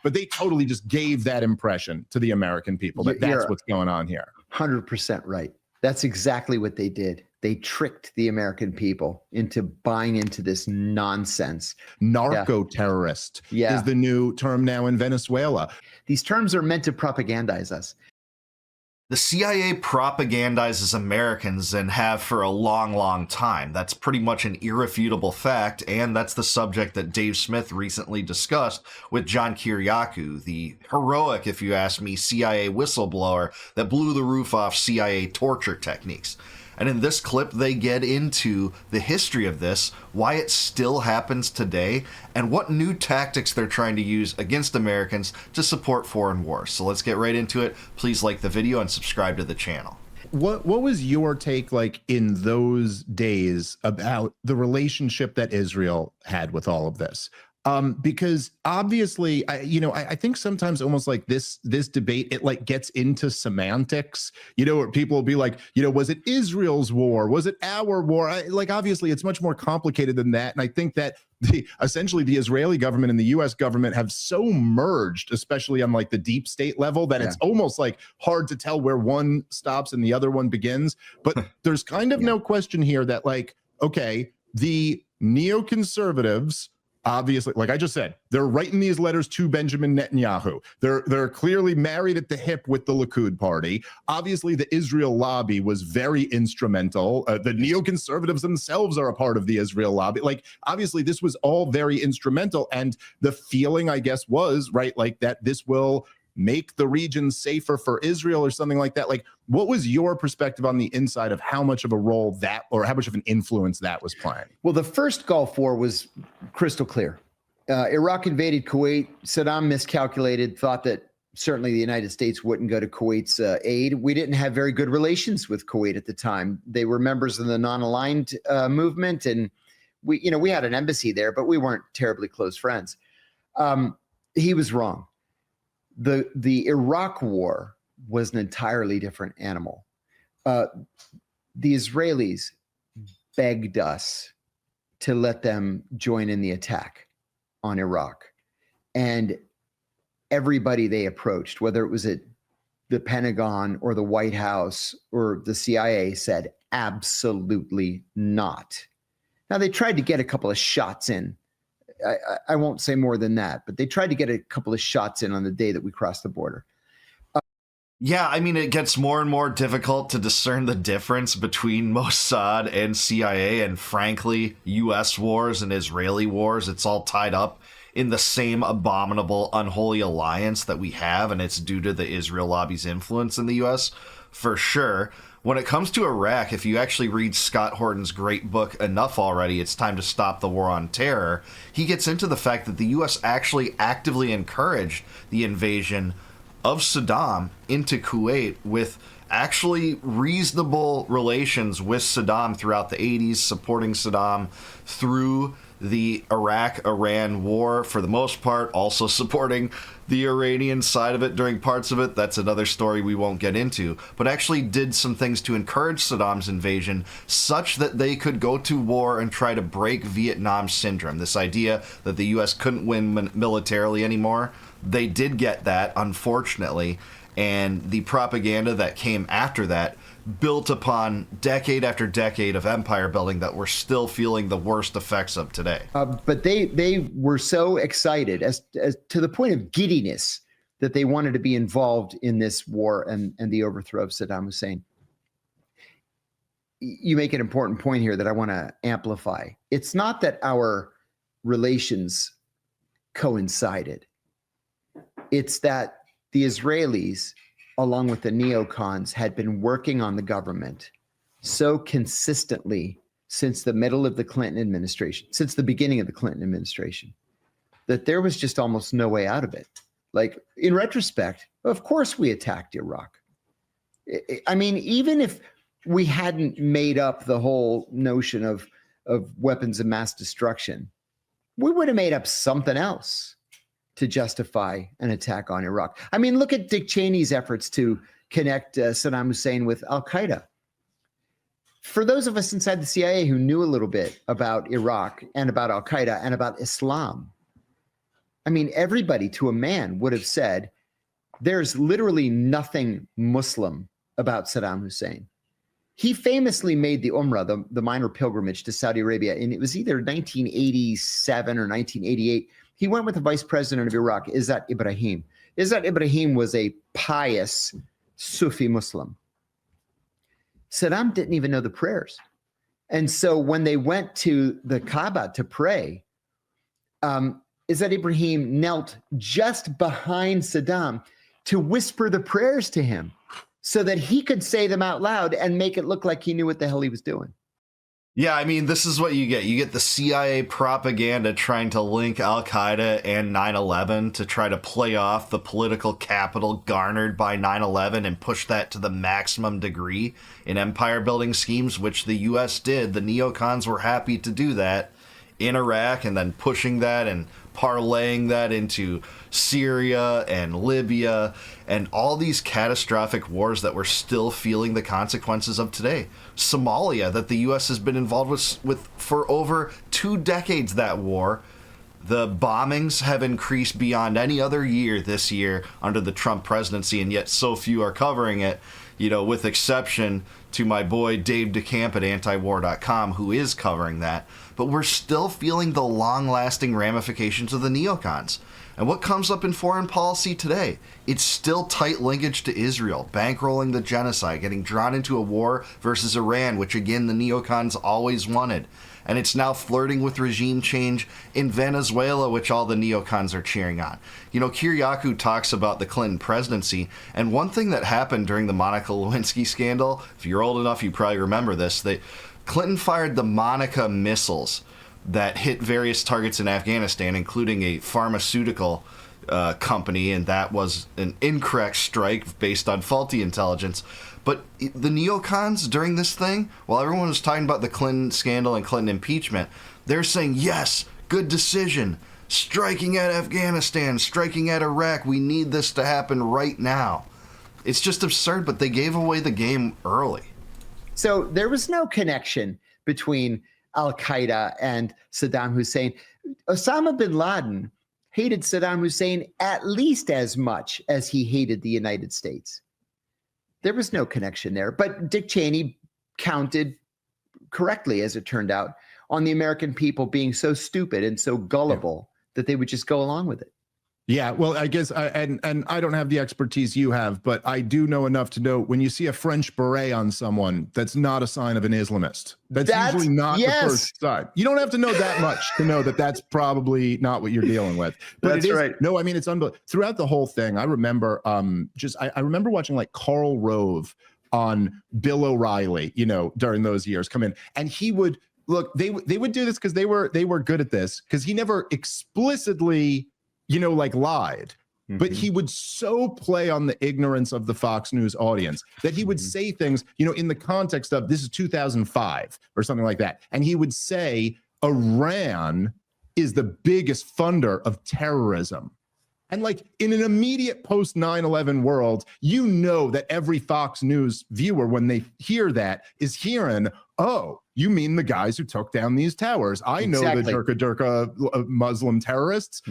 but they totally just gave that impression to the American people that that's what's going on here. 100% right. That's exactly what they did. They tricked the American people into buying into this nonsense. Narco-terrorist is the new term now in Venezuela. These terms are meant to propagandize us. The CIA propagandizes Americans and have for a long, long time. That's pretty much an irrefutable fact, and that's the subject that Dave Smith recently discussed with John Kiriakou, the heroic, if you ask me, CIA whistleblower that blew the roof off CIA torture techniques. And in this clip, they get into the history of this, why it still happens today, and what new tactics they're trying to use against Americans to support foreign wars. So let's get right into it. Please like the video and subscribe to the channel. What was your take like in those days about the relationship that Israel had with all of this? Because obviously, I think sometimes almost like this debate, it like gets into semantics, where people will be like, was it Israel's war? Was it our war? Obviously, it's much more complicated than that. And I think that essentially the Israeli government and the U.S. government have so merged, especially on like the deep state level, that it's almost like hard to tell where one stops and the other one begins. But there's kind of no question here that okay, the neoconservatives, obviously, like I just said, they're writing these letters to Benjamin Netanyahu. They're clearly married at the hip with the Likud party. Obviously, the Israel lobby was very instrumental. The neoconservatives themselves are a part of the Israel lobby. Obviously, this was all very instrumental. And the feeling, I guess, was, that this will make the region safer for Israel or something like that. What was your perspective on the inside of how much of a role that, or how much of an influence that was playing? Well, the first Gulf War was crystal clear. Iraq invaded Kuwait. Saddam miscalculated, thought that certainly the United States wouldn't go to Kuwait's aid. We didn't have very good relations with Kuwait at the time. They were members of the non-aligned movement, and we had an embassy there, but we weren't terribly close friends. He was wrong. The Iraq war was an entirely different animal. The Israelis begged us to let them join in the attack on Iraq. And everybody they approached, whether it was at the Pentagon or the White House or the CIA, said absolutely not. Now, they tried to get a couple of shots in. I won't say more than that, but they tried to get a couple of shots in on the day that we crossed the border. Yeah, I mean, it gets more and more difficult to discern the difference between Mossad and CIA, and frankly, U.S. wars and Israeli wars. It's all tied up in the same abominable, unholy alliance that we have, and it's due to the Israel lobby's influence in the U.S., for sure. When it comes to Iraq, if you actually read Scott Horton's great book, Enough Already, It's Time to Stop the War on Terror, he gets into the fact that the U.S. actually actively encouraged the invasion of Saddam into Kuwait with actually reasonable relations with Saddam throughout the 80s, supporting Saddam through the Iraq-Iran war for the most part, also supporting the Iranian side of it during parts of it. That's another story we won't get into, but actually did some things to encourage Saddam's invasion such that they could go to war and try to break Vietnam syndrome, this idea that the U.S. couldn't win militarily anymore. They did get that, unfortunately, and the propaganda that came after that built upon decade after decade of empire building that we're still feeling the worst effects of today. But they were so excited as to the point of giddiness that they wanted to be involved in this war and the overthrow of Saddam Hussein. You make an important point here that I want to amplify. It's not that our relations coincided. It's that the Israelis, along with the neocons, had been working on the government so consistently since the middle of the Clinton administration, since the beginning of the Clinton administration, that there was just almost no way out of it. In retrospect, of course we attacked Iraq. I mean, even if we hadn't made up the whole notion of weapons of mass destruction, we would have made up something else to justify an attack on Iraq. I mean, look at Dick Cheney's efforts to connect Saddam Hussein with al-Qaeda. For those of us inside the CIA who knew a little bit about Iraq and about al-Qaeda and about Islam, I mean, everybody to a man would have said, there's literally nothing Muslim about Saddam Hussein. He famously made the Umrah, the minor pilgrimage to Saudi Arabia, and it was either 1987 or 1988. He went with the vice president of Iraq, Izzat Ibrahim. Izzat Ibrahim was a pious Sufi Muslim. Saddam didn't even know the prayers. And so when they went to the Kaaba to pray, Izzat Ibrahim knelt just behind Saddam to whisper the prayers to him so that he could say them out loud and make it look like he knew what the hell he was doing. Yeah, I mean, this is what you get. You get the CIA propaganda trying to link Al-Qaeda and 9/11 to try to play off the political capital garnered by 9/11 and push that to the maximum degree in empire-building schemes, which the U.S. did. The neocons were happy to do that in Iraq, and then pushing that and parlaying that into Syria and Libya and all these catastrophic wars that we're still feeling the consequences of today. Somalia, that the U.S. has been involved with for over 2 decades, that war. The bombings have increased beyond any other year this year under the Trump presidency, and yet so few are covering it, you know, with exception to my boy Dave DeCamp at antiwar.com, who is covering that. But we're still feeling the long-lasting ramifications of the neocons. And what comes up in foreign policy today? It's still tight linkage to Israel, bankrolling the genocide, getting drawn into a war versus Iran, which again the neocons always wanted. And it's now flirting with regime change in Venezuela, which all the neocons are cheering on. You know, Kiriakou talks about the Clinton presidency, and one thing that happened during the Monica Lewinsky scandal, if you're old enough, you probably remember this, that Clinton fired the Monica missiles that hit various targets in Afghanistan, including a pharmaceutical company, and that was an incorrect strike based on faulty intelligence. But the neocons during this thing, while everyone was talking about the Clinton scandal and Clinton impeachment, they're saying, yes, good decision, striking at Afghanistan, striking at Iraq, we need this to happen right now. It's just absurd, but they gave away the game early. So there was no connection between Al-Qaeda and Saddam Hussein. Osama bin Laden hated Saddam Hussein at least as much as he hated the United States. There was no connection there. But Dick Cheney counted correctly, as it turned out, on the American people being so stupid and so gullible that they would just go along with it. Yeah, well, I guess, and I don't have the expertise you have, but I do know enough to know when you see a French beret on someone, that's not a sign of an Islamist. That's usually not the first sign. You don't have to know that much to know that that's probably not what you're dealing with. But That's it is, right. no, I mean, it's unbelievable. Throughout the whole thing, I remember I remember watching like Karl Rove on Bill O'Reilly, you know, during those years come in, and he would look, they would do this because they were good at this, because he never explicitly, you know, like lied, but he would so play on the ignorance of the Fox News audience that he would say things, you know, in the context of this is 2005 or something like that. And he would say Iran is the biggest funder of terrorism. And like in an immediate post 9/11 world, you know that every Fox News viewer, when they hear that, is hearing, oh, you mean the guys who took down these towers. I know the Durka Muslim terrorists.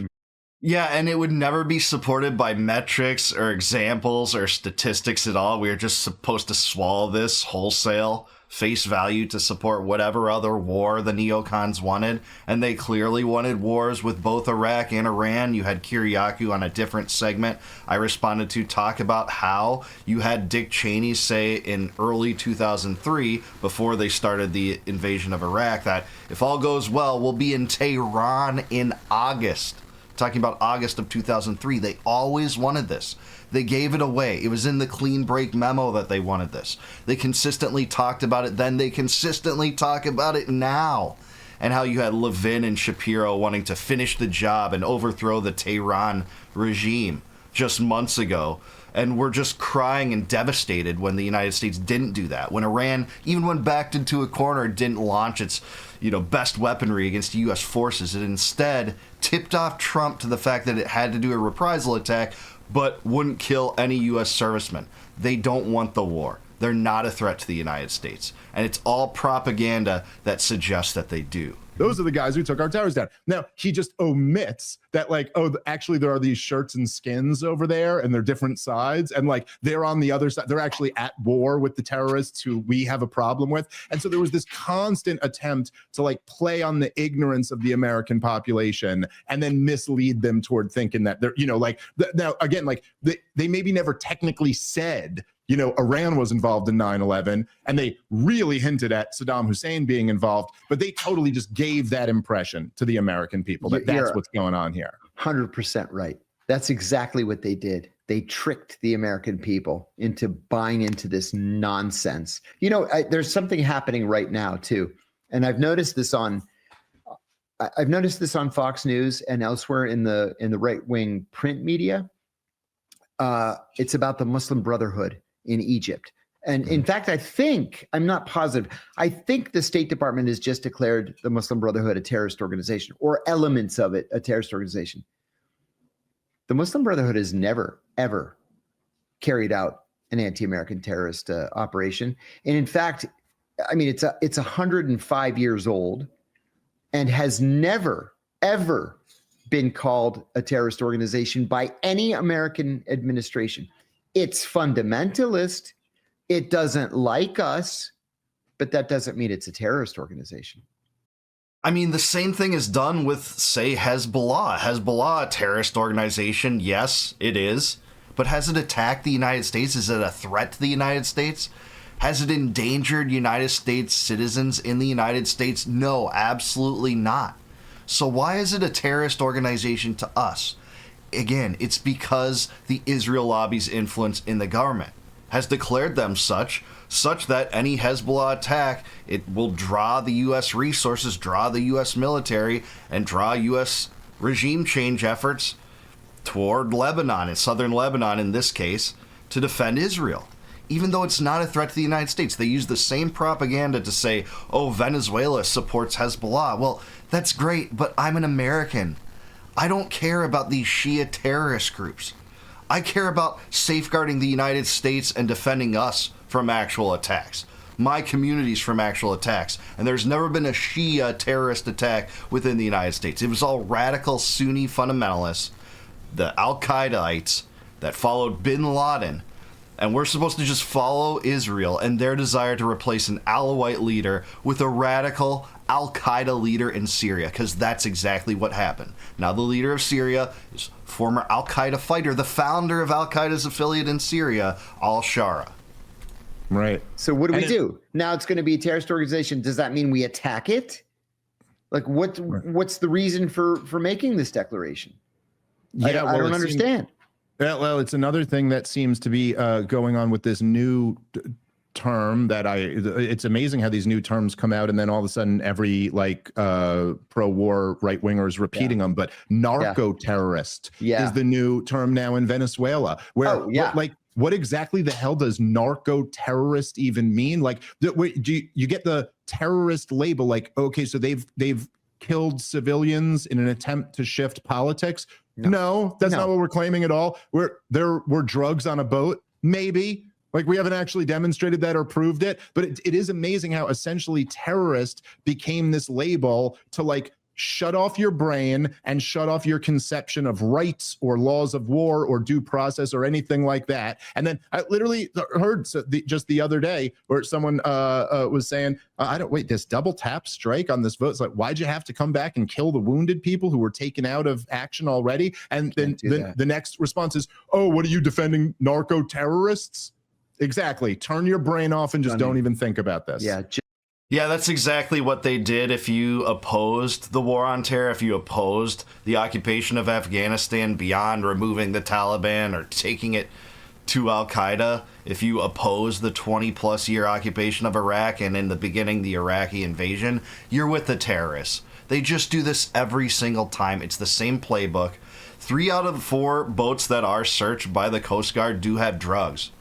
Yeah, and it would never be supported by metrics or examples or statistics at all. We are just supposed to swallow this wholesale face value to support whatever other war the neocons wanted. And they clearly wanted wars with both Iraq and Iran. You had Kiriakou on a different segment I responded to talk about how you had Dick Cheney say in early 2003, before they started the invasion of Iraq, that if all goes well, we'll be in Tehran in August. Talking about August of 2003. They always wanted this. They gave it away. It was in the clean break memo that they wanted this. They consistently talked about it then. They consistently talk about it now. And how you had Levin and Shapiro wanting to finish the job and overthrow the Tehran regime just months ago. And we're just crying and devastated when the United States didn't do that. When Iran, even when backed into a corner, didn't launch its, you know, best weaponry against U.S. forces. It instead tipped off Trump to the fact that it had to do a reprisal attack, but wouldn't kill any U.S. servicemen. They don't want the war. They're not a threat to the United States. And it's all propaganda that suggests that they do. those are the guys who took our towers down. Now, he just omits that, like, oh, actually, there are these shirts and skins over there, and they're different sides. And, like, they're on the other side. They're actually at war with the terrorists who we have a problem with. And so there was this constant attempt to, like, play on the ignorance of the American population and then mislead them toward thinking that they're, like, now, again, like, they maybe never technically said, Iran was involved in 9/11, and they really hinted at Saddam Hussein being involved, but they totally just gave that impression to the American people that that's what's going on here. 100% right. That's exactly what they did. They tricked the American people into buying into this nonsense. There's something happening right now too, and I've noticed this on Fox News and elsewhere in the right-wing print media. It's about the Muslim Brotherhood in Egypt. And in fact, I'm not positive. I think the State Department has just declared the Muslim Brotherhood a terrorist organization, or elements of it a terrorist organization. The Muslim Brotherhood has never, ever carried out an anti-American terrorist operation. And in fact, I mean, it's 105 years old and has never, ever been called a terrorist organization by any American administration. It's fundamentalist. It doesn't like us, but that doesn't mean it's a terrorist organization. I mean, the same thing is done with, say, Hezbollah. Hezbollah, a terrorist organization, yes, it is. But has it attacked the United States? Is it a threat to the United States? Has it endangered United States citizens in the United States? No, absolutely not. So why is it a terrorist organization to us? Again, it's because the Israel lobby's influence in the government has declared them such that any Hezbollah attack, it will draw the U.S. resources, draw the U.S. military, and draw U.S. regime change efforts toward Lebanon, in southern Lebanon in this case, to defend Israel. Even though it's not a threat to the United States, they use the same propaganda to say, oh, Venezuela supports Hezbollah. Well, that's great, but I'm an American. I don't care about these Shia terrorist groups. I care about safeguarding the United States and defending us from actual attacks, my communities from actual attacks. And there's never been a Shia terrorist attack within the United States. It was all radical Sunni fundamentalists, the Al-Qaedaites that followed bin Laden. And we're supposed to just follow Israel and their desire to replace an Alawite leader with a radical Al-Qaeda leader in Syria, because that's exactly what happened. Now the leader of Syria is former Al-Qaeda fighter, the founder of Al-Qaeda's affiliate in Syria, al-Shara. Right. So what do we do? Now it's going to be a terrorist organization. Does that mean we attack it? Like what's the reason for making this declaration? Yeah, I don't understand. Well, it's another thing that seems to be going on with this new term that it's amazing how these new terms come out and then all of a sudden every pro-war right-winger is repeating them. But narco-terrorist is the new term now in Venezuela. Where what exactly the hell does narco-terrorist even mean? Like, do you get the terrorist label? Like, okay, so they've killed civilians in an attempt to shift politics. No, that's not what we're claiming at all. There were drugs on a boat, maybe. Like, we haven't actually demonstrated that or proved it, but it is amazing how essentially terrorist became this label to, like, shut off your brain and shut off your conception of rights or laws of war or due process or anything like that. And then I literally heard just the other day where someone was saying, this double tap strike on this vote. It's like, why'd you have to come back and kill the wounded people who were taken out of action already? And then the next response is, oh, what are you defending, narco terrorists? Exactly. Turn your brain off and just don't even think about this. Yeah, that's exactly what they did. If you opposed the war on terror, if you opposed the occupation of Afghanistan beyond removing the Taliban or taking it to Al-Qaeda, if you oppose the 20-plus year occupation of Iraq and in the beginning the Iraqi invasion, you're with the terrorists. They just do this every single time. It's the same playbook. 3 out of 4 boats that are searched by the Coast Guard do have drugs.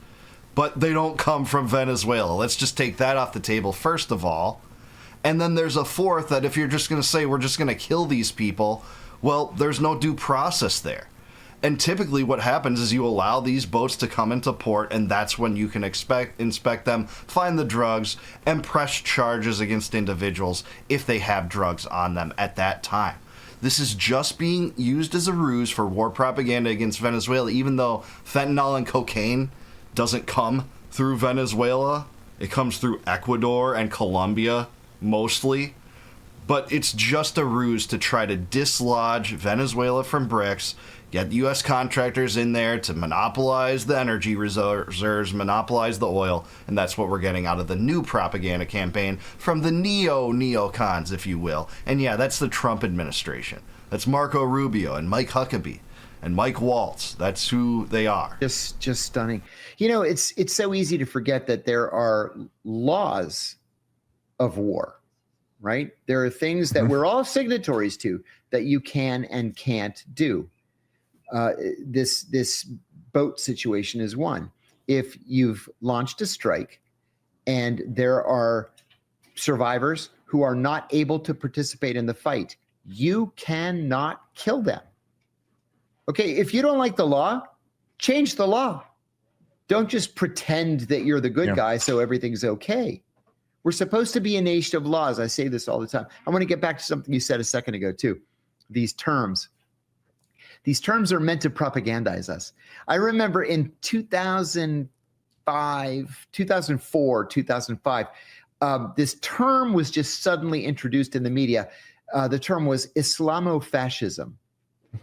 But they don't come from Venezuela. Let's just take that off the table first of all. And then there's a fourth that if you're just going to say we're just going to kill these people, well, there's no due process there. And typically what happens is you allow these boats to come into port, and that's when you can inspect them, find the drugs, and press charges against individuals if they have drugs on them at that time. This is just being used as a ruse for war propaganda against Venezuela, even though fentanyl and cocaine doesn't come through Venezuela. It comes through Ecuador and Colombia, mostly. But it's just a ruse to try to dislodge Venezuela from BRICS, get U.S. contractors in there to monopolize the energy reserves, monopolize the oil, and that's what we're getting out of the new propaganda campaign from the neocons, if you will. And yeah, that's the Trump administration. That's Marco Rubio and Mike Huckabee and Mike Waltz. That's who they are. Just stunning. You know, it's so easy to forget that there are laws of war. Right? There are things that we're all signatories to that you can and can't do. This boat situation is one. If you've launched a strike and there are survivors who are not able to participate in the fight, you cannot kill them. Okay, if you don't like the law, change the law. Don't just pretend that you're the good guy so everything's okay. We're supposed to be a nation of laws. I say this all the time. I want to get back to something you said a second ago, too. These terms. These terms are meant to propagandize us. I remember in 2004, 2005, this term was just suddenly introduced in the media. The term was Islamofascism.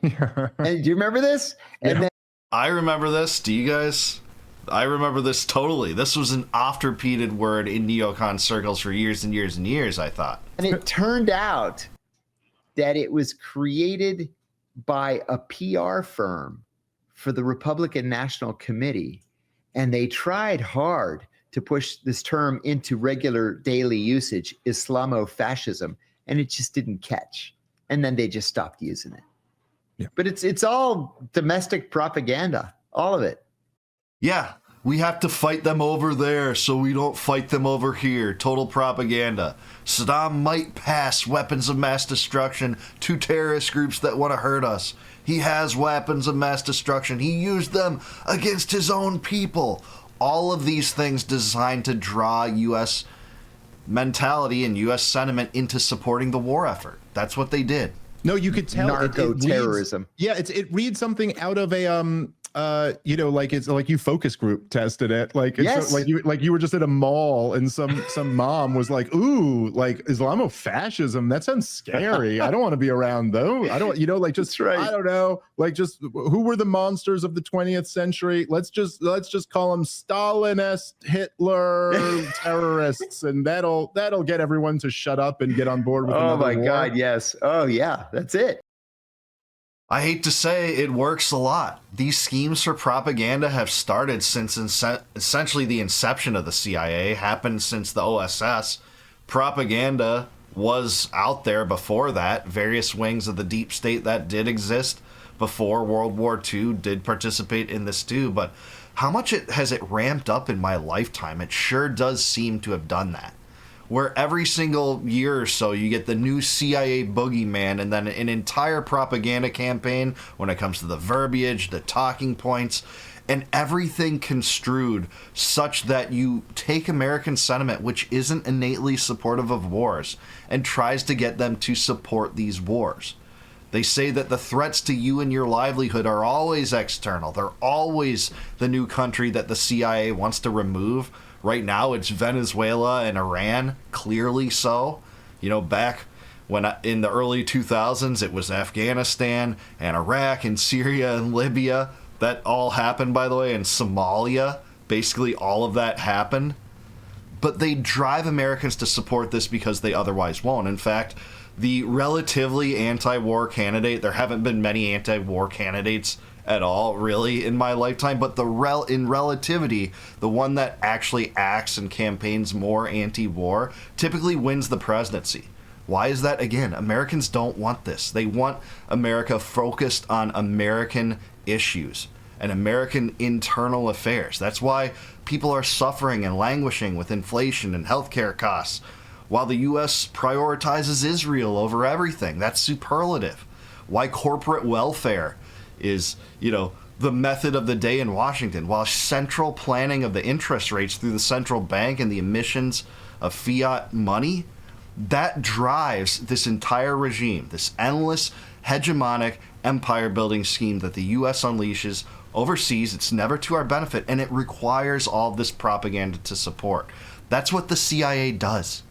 And do you remember this? And then, I remember this. Do you guys? I remember this totally. This was an oft-repeated word in neocon circles for years and years and years, I thought. And it turned out that it was created by a PR firm for the Republican National Committee. And they tried hard to push this term into regular daily usage, Islamofascism, and it just didn't catch. And then they just stopped using it. Yeah. But it's all domestic propaganda, all of it. Yeah, we have to fight them over there so we don't fight them over here. Total propaganda. Saddam might pass weapons of mass destruction to terrorist groups that want to hurt us. He has weapons of mass destruction. He used them against his own people. All of these things designed to draw U.S. mentality and U.S. sentiment into supporting the war effort. That's what they did. No, you could tell narco-terrorism. It reads something out of a like it's like you focus group tested it. Like it's yes. like you were just at a mall and some mom was like, ooh, like Islamofascism, that sounds scary. I don't want to be around though. I don't, like just right. I don't know, like just who were the monsters of the 20th century? Let's just call them Stalinist Hitler terrorists, and that'll get everyone to shut up and get on board with another war. Oh my God, yes. Oh yeah, that's it. I hate to say it works a lot. These schemes for propaganda have started since essentially the inception of the CIA, happened since the OSS. Propaganda was out there before that. Various wings of the deep state that did exist before World War II did participate in this too, but how much has it ramped up in my lifetime? It sure does seem to have done that. Where every single year or so you get the new CIA boogeyman and then an entire propaganda campaign when it comes to the verbiage, the talking points, and everything construed such that you take American sentiment, which isn't innately supportive of wars, and tries to get them to support these wars. They say that the threats to you and your livelihood are always external. They're always the new country that the CIA wants to remove. Right now, it's Venezuela and Iran, clearly so. Back when in the early 2000s, it was Afghanistan and Iraq and Syria and Libya. That all happened, by the way, and Somalia. Basically, all of that happened. But they drive Americans to support this because they otherwise won't. In fact, the relatively anti-war candidate, there haven't been many anti-war candidates at all, really, in my lifetime, but in relativity, the one that actually acts and campaigns more anti-war typically wins the presidency. Why is that? Again, Americans don't want this. They want America focused on American issues and American internal affairs. That's why people are suffering and languishing with inflation and healthcare costs, while the U.S. prioritizes Israel over everything. That's superlative. Why corporate welfare is, the method of the day in Washington, while central planning of the interest rates through the central bank and the emissions of fiat money, that drives this entire regime, this endless hegemonic empire building scheme that the U.S. unleashes overseas. It's never to our benefit, and it requires all this propaganda to support. That's what the CIA does.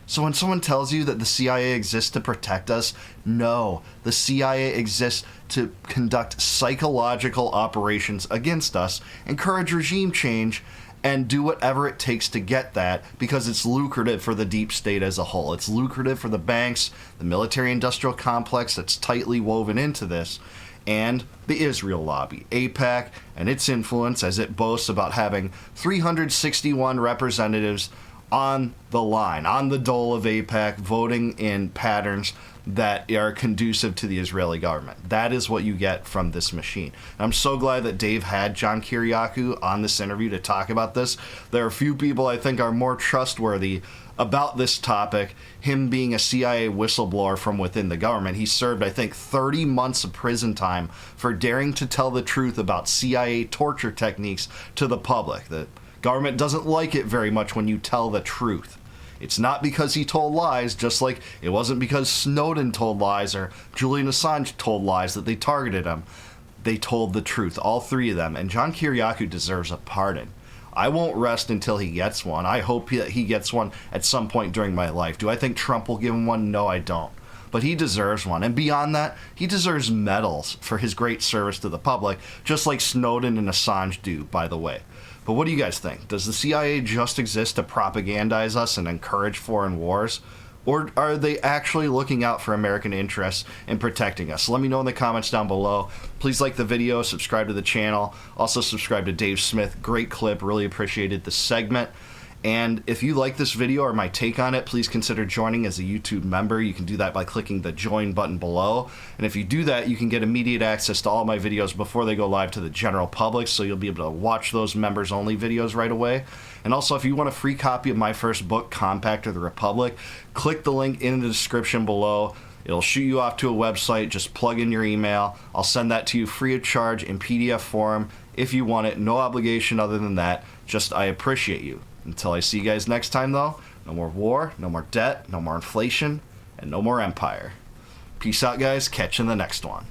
So when someone tells you that the CIA exists to protect us, no, the CIA exists to conduct psychological operations against us, encourage regime change, and do whatever it takes to get that, because it's lucrative for the deep state as a whole. It's lucrative for the banks, the military-industrial complex that's tightly woven into this, and the Israel lobby, AIPAC, and its influence as it boasts about having 361 representatives on the line, on the dole of AIPAC, voting in patterns that are conducive to the Israeli government. That is what you get from this machine. I'm so glad that Dave had John Kiriakou on this interview to talk about this. There are a few people I think are more trustworthy about this topic, him being a CIA whistleblower from within the government. He served, I think, 30 months of prison time for daring to tell the truth about CIA torture techniques to the public. The government doesn't like it very much when you tell the truth. It's not because he told lies, just like it wasn't because Snowden told lies or Julian Assange told lies that they targeted him. They told the truth, all three of them, and John Kiriakou deserves a pardon. I won't rest until he gets one. I hope that he gets one at some point during my life. Do I think Trump will give him one? No, I don't. But he deserves one. And beyond that, he deserves medals for his great service to the public, just like Snowden and Assange do, by the way. But what do you guys think? Does the CIA just exist to propagandize us and encourage foreign wars? Or are they actually looking out for American interests and protecting us? Let me know in the comments down below. Please like the video, subscribe to the channel. Also subscribe to Dave Smith. Great clip. Really appreciated the segment. And if you like this video or my take on it, please consider joining as a YouTube member. You can do that by clicking the join button below. And if you do that, you can get immediate access to all my videos before they go live to the general public, so you'll be able to watch those members only videos right away. And also, if you want a free copy of my first book, Compact of the Republic, click the link in the description below. It'll shoot you off to a website. Just plug in your email. I'll send that to you free of charge in PDF form if you want it. No obligation other than that. Just I appreciate you. Until I see you guys next time, though, no more war, no more debt, no more inflation, and no more empire. Peace out, guys. Catch you in the next one.